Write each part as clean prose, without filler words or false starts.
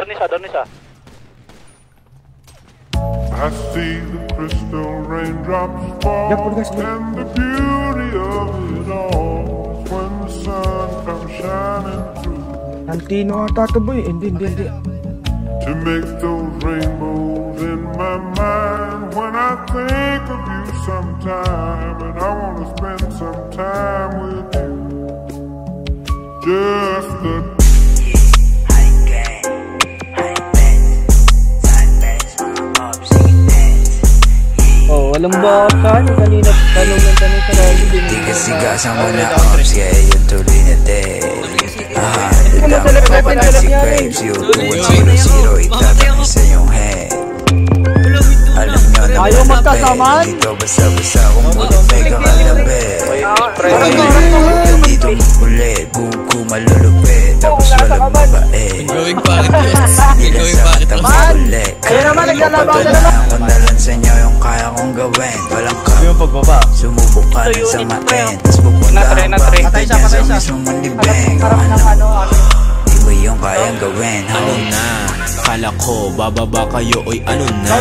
Doon isa. I see the crystal raindrops fall, and the beauty of it all is when the sun comes shining through. Antino ata to boy, hindi. To make those rainbows in my mind when I think of you sometime, and I want to spend some time with you. Just the walang baka kanina tanong sa lobby din. Tigas-tigasan mo na ops, kaya yun tuloy na din. Dami pa pala si Crabes, yun 2-0-0, itatak sa iyong head. Alam nyo na ayaw magkasaman. Dito basta-basta kung mulit may kakalabit. Dito ulit, buko malulupit, tapos walang mabait. Gawing bakit yun? Gawing bakit ulit. Ayun naman, naglalabang na naman. Kung dalan sa inyo yung kaya kong gawin. Walang ka, sumubok ka rin sa main. Tas pupunta ang bakit yan sa mismong manibeng. Di ba yung kayang gawin? Ano na? Kala ko, bababa kayo, oy ano na?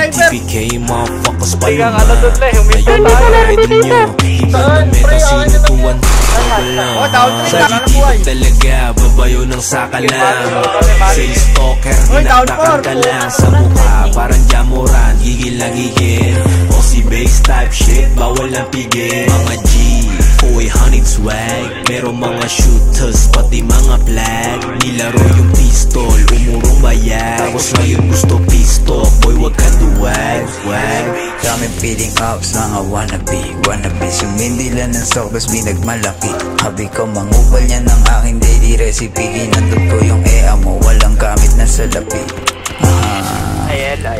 TPK, motherfuckers pa yun na. Ayun na idol nyo. Iba na meta, sinutuan ko lang. Sa GT talaga, babayo ng saka lang. Say stalker, hinatakan ka lang sa mukha. Parang jamuran, gigil na gigil. O si base type shit, bawal na pigil. Mga G, Foy honey swag. Pero mga shooters, pati mga flag. Nilaro yung pistol, umurong bayag. Tapos ngayon gusto pistol, boy wag ka duwag. Daming feeling ups, mga wannabe. Sumindi lang ng stock, bas binagmalaki. Habi ko mangupal niya ng aking daily recipe. Ginandog ko yung EA mo, walang gamit na salapi.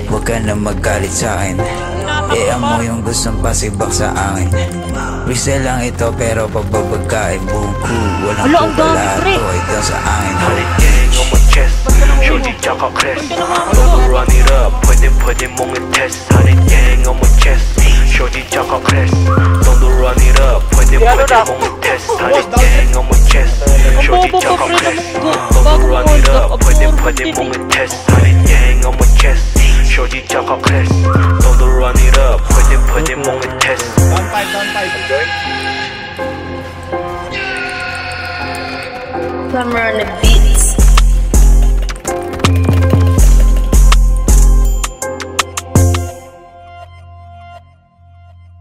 Huwag ka na magalit sa'kin. EA mo yung gustong pasibak sa akin. Resell lang ito pero pagbabagkain buko. Walang pupalato, ito sa akin. Hurricane on my chest, shorty tsaka crest. Don't run it up, pwede mong i-test. Hurricane on my chest, shorty tsaka crest. Don't run it up, pwede mong i-test. Hurricane on my chest, shorty tsaka crest. Don't run it up, pwede mong i-test. Hurricane on my chest, shorty tsaka crest. Don't run it up, pwede mong i-test. Down five. Summer on the beat.